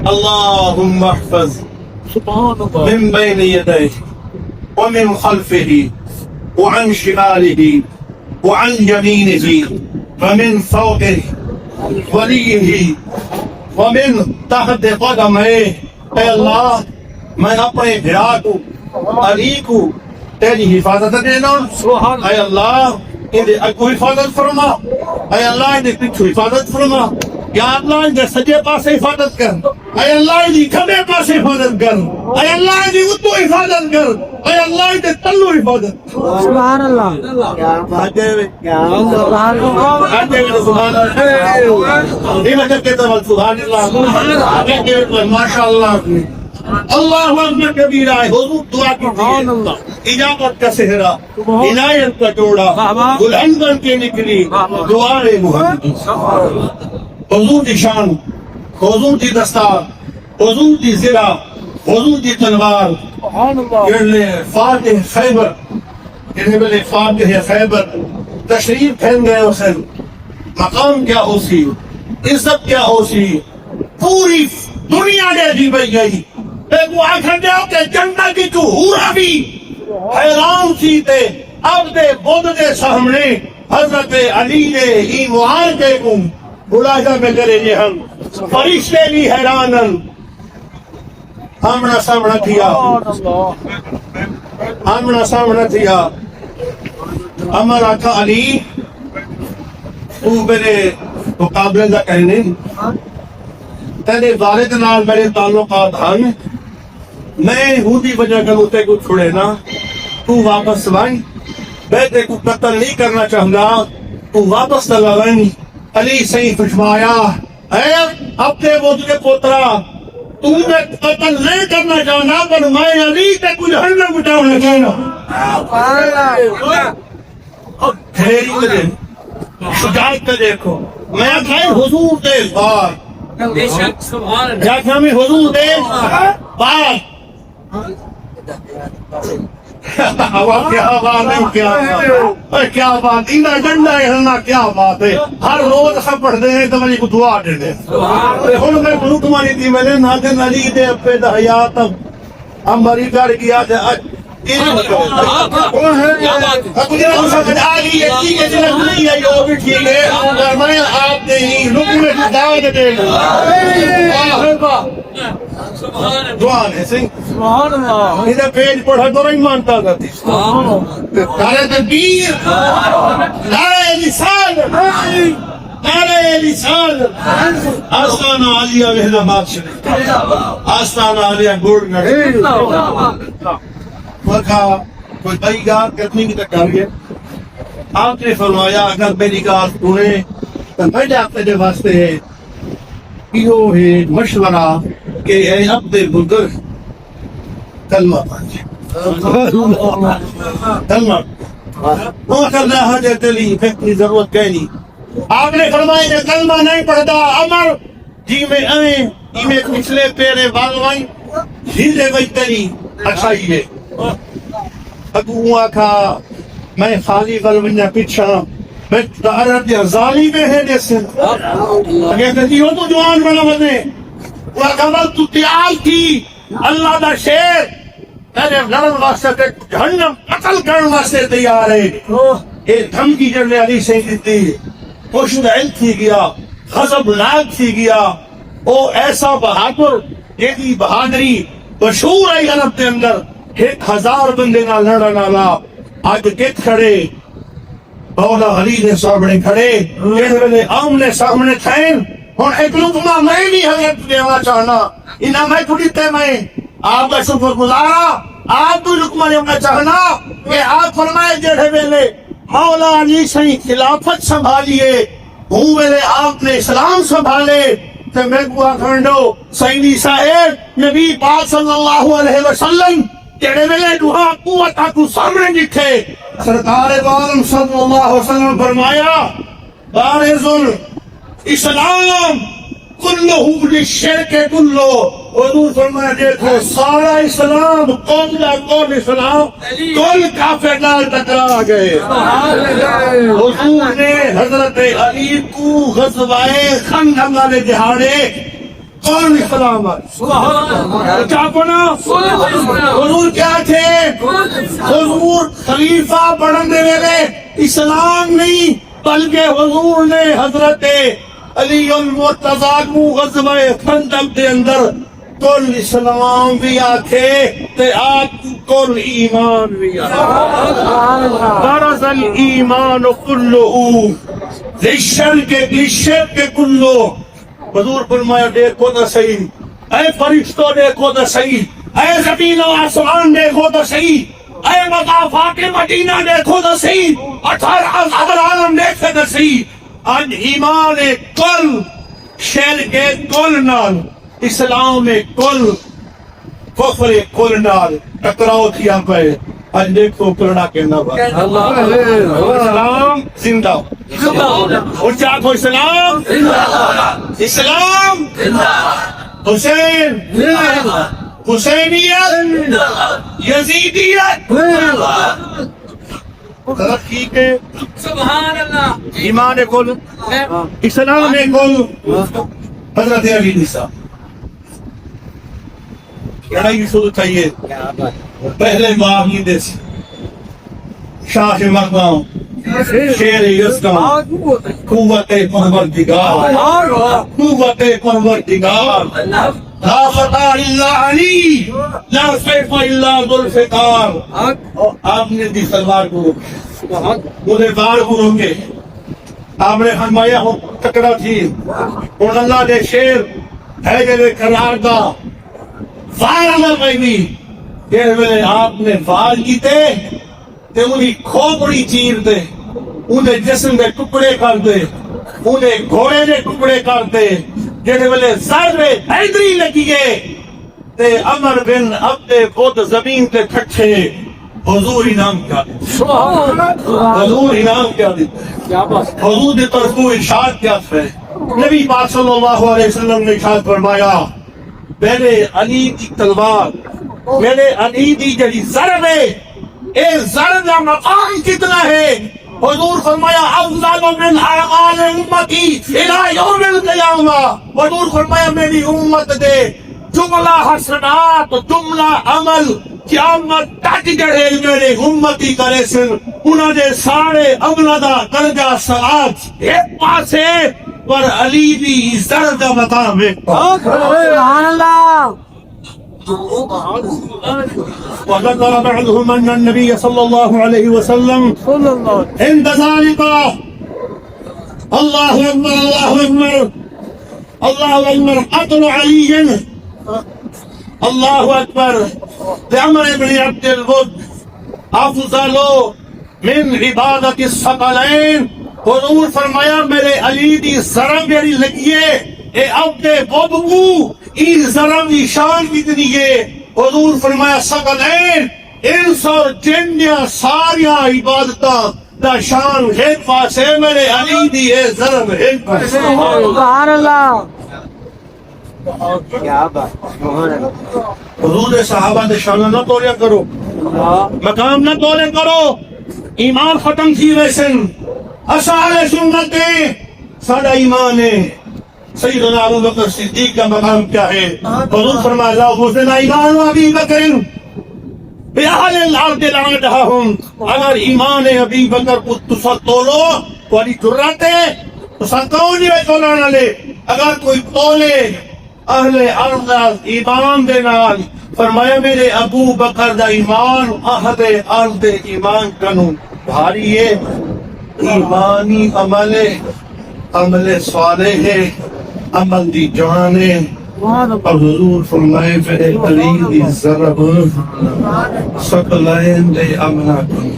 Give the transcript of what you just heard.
اللهم احفظ من بين يديه ومن خلفه وعن شماله وعن يمينه ومن فوقه وليه ومن تحت قدمه. اے اللہ میں اپنے بھرا کو علی کو تیری حفاظت دینا. اے اللہ ان دے اگو حفاظت فرما. اے اللہ ان دے پچھو حفاظت فرما. یا اللہ ان دے سجے پاسے حفاظت کر. اے اللہ ان دی کھبے پاسے حفاظت کر. اے اللہ ان دی اتو حفاظت کر. اے اللہ ان دے تلو حفاظت. سبحان اللہ. آجے وے سبحان اللہ. یہ وجہ کہتا ہے سبحان اللہ. ماشاءاللہ. اللہ اکبر کبیرہ. حضور دعا کی اجابت کا صحرا عنایت کا جوڑا دلہن بن کے نکلی دعائے محمد. حضور دی شان، حضور دی دستار، حضور دی زرہ، حضور دی تلوار. یہ فاتح خیبر، یہ بلے فاتح خیبر تشریف پھیل گئے. حسین مقام کیا ہو سی، عزت کیا ہو سی، پوری دنیا نے جی بئی گئی. ایک وہ آنکھیں دے کہ جنت کی تو ہورا بھی حیران سی تے اب دے بود دے سامنے حضرت علی نے ایمان کے کم ملاحظہ میں کرے جے ہم فرشتے بھی حیرانن. آمنا سامنا تھیا، آمنا سامنا تھیا. امر آقا علی تو میرے مقابلے دا کہنے تیرے والد نال میرے تعلقات ہیں. میں ہودی وجہ کروں تے کو چھوڑے نا. تو واپس لائیں. میں تے کو قتل نہیں کرنا چاہتا. تو واپس لگائیں. علی صحیح فرمایا اے اپنے بود کے پوترا تو میں قتل نہیں کرنا چاہنا پر میں علی تے کو جہنم بٹاؤنا چاہنا. دھیری کرے شجاعت کا دیکھو. میں کھائے حضور دے بار میں حضور دے بار. کیا بات ہے، کیا بات. اینا ڈنڈا ہلنا کیا بات ہے. ہر روز سب پڑھتے ہیں تو مجھے کو دعا دے دے. ہن میں بلوک مانی تھی میں نے نادر علی دے اپنے دا حیات ہم بری کر کیا تھا. آپ نے پیج پڑھا تو نہیں مانتا تھا. آستانہ عالیہ وحدآباد شریف، آستانہ عالیہ گوڑ وقا کوئی بئی گار کرنے کی تکار ہے. آپ نے فرمایا اگر میری گار سنے تو میں آپ کے واسطے ہے یہ ہے مشورہ کہ اے عبد بزرگ کلمہ پڑھ. کلمہ وہ کرنا حاجت لی فکری ضرورت کہنی. آپ نے فرمایا کہ کلمہ نہیں پڑھتا امر جی میں آئیں جی میں پچھلے پیرے بالوائیں جھیلے بجتنی اچھا ہی ہے. اگو آکھا میں خالی غلبنیا پیچھا میں عرب یا ظالی میں ہے جیسے اگر کہتی ہو تو جوان بنا بنے. وہ آکھا تو تیار کی اللہ دا شیر تیرے لڑن واسطے تے جہنم قتل کرن واسطے تیار ہے. یہ دھمکی جڑنے علی سے دیتی مشتعل تھی گیا، غضب ناک تھی گیا. وہ ایسا بہادر جیدی بہادری مشہور ہے عرب کے اندر. 1000 بندے نہ لڑن والا اج کت کھڑے مولا علی نے سامنے کھڑے جس ویلے آمنے سامنے تھے. ہن ایک لقمہ میں بھی حضرت دینا چاہنا انہاں میں تھوڑی تے میں آپ کا شکر گزارا آپ کو لقمہ دینا چاہنا کہ آپ فرمائے جڑے ویلے مولا علی سے خلافت سنبھالیے ہوں ویلے آپ نے اسلام سنبھالے تو میں کو آکھنڈو سیدی صاحب نبی پاک صلی اللہ علیہ وسلم جڑے ویلے دعا قوت کو سامنے دکھے سرکار عالم صلی اللہ علیہ وسلم فرمایا بارز اسلام کلہ للشرک کلہ. حضور فرمایا دیکھو سارا اسلام کون اسلام کل کافر نال ٹکرا گئے. حضور نے حضرت علی کو غزوہ خندق والے دہاڑے کون اسلام ہے؟ کیا بنا؟ حضور کیا تھے؟ حضور خلیفہ بننے والے اسلام نہیں، بلکہ حضور نے حضرت علی المرتضیٰ کو غزوہ خندق کے اندر کل اسلام بھی آکھے تے آپ کل ایمان بھی آکھے. برز الایمان کلہ للشرک کلہ. حضور فرمایا دیکھو تو صحیح، اے فرشتوں دیکھو تو صحیح، اے زمین و آسمان دیکھو تو صحیح، اے مضافات مدینہ دیکھو تو صحیح، 18,000 عالم دیکھے تو صحیح. آج ایمان کل شرک کل نال، اسلام کل، کفر کل نال ٹکراؤ کیا پہ. آج دیکھو کرنا کہنا با اسلام زندہ اور چاہ کو اسلام، اسلام حسین، حسینیت، یزیدیت. ٹھیک ہے، سبحان اللہ. ایمان کل، اسلام کل. حضرت علی نساء لڑائی شروع چاہیے پہلے معاہدے سے. شاہ مقام، شیر یزدان، قوت پروردگار، قوت پروردگار. لا فتح الا علی، لا سیف الا ذو الفقار. آپ نے دی سلوار کو مجھے بار کو روکے. آپ نے فرمایا ہو تکڑا تھی اور اللہ دے شیر ہے جلے قرار دا وار اللہ بھائی. جس ویلے آپ نے وار کیتے تے انہیں کھوپڑی چیر دے، انہیں جسم دے ٹکڑے کر دے، انہیں گھوڑے دے ٹکڑے کر دے. جس ویلے ضرب حیدری لگیے تے عمر بن عبد خود زمین تے کھٹے. حضور انعام کیا دیتا، حضور انعام کیا دیتا. حضور نے طرف کو ارشاد کیا ہے. نبی پاک صلی اللہ علیہ وسلم نے ارشاد فرمایا میرے علی کی تلوار، میرے علی کی جڑی ضرب ہے، اے ضرب کا مقام کتنا ہے؟ حضور فرمایا افضل من اعمال امتی الى یوم القیامہ. حضور فرمایا میری امت دے جملہ حسنات، جملہ عمل قیامت تک جڑے میرے امتی کرے سن انہاں دے سارے عملہ دا درجہ سعاد ایک پاسے پر علی دی ضرب دا مقام ہے. سبحان اللہ. وذكر بعضهم أن النبي صلى الله عليه وسلم صلی اللہ عند ذلك الله أكبر الله أكبر الله أكبر قتل علي الله أكبر لعمر بن عبد الود أفضل من عبادة الثقلين. حضور فرمایا میرے علی دی ضرب میری لگیے اے عبد بود کو ای ضرب دی شان کتنی ہے؟ حضور فرمایا ثقلین، انس اور جن دیا ساریا عبادتاں دا شان ایک پاس ہے، میرے علی دی ہے ضرب ایک پاس. سبحان اللہ. حضور دے صحابہ دے شان نہ تولیا کرو، مقام نہ تولے کرو. ایمان ختم تھی ویسن اشعار سنت ساڈا ایمان ہے. سیدنا ابو بکر صدیق کا مقام کیا ہے؟ حضور فرمایا لا حسن ایمان ابی بکر بأہل الارض لعنتہم. اگر ایمان ابی بکر کو تسا تولو تھوڑی جرات ہے تسا کون نہیں تولانا لے. اگر کوئی تولے اہل ارض ایمان دے نال، فرمایا میرے ابو بکر دا ایمان اہل ارض ایمان کنو بھاری ہے. ایمانی عمل عمل صالح ہے، عمل دی جان ہے. اور حضور فرمائے میرے علی دی ضرب ثقلین دے امنا کنو.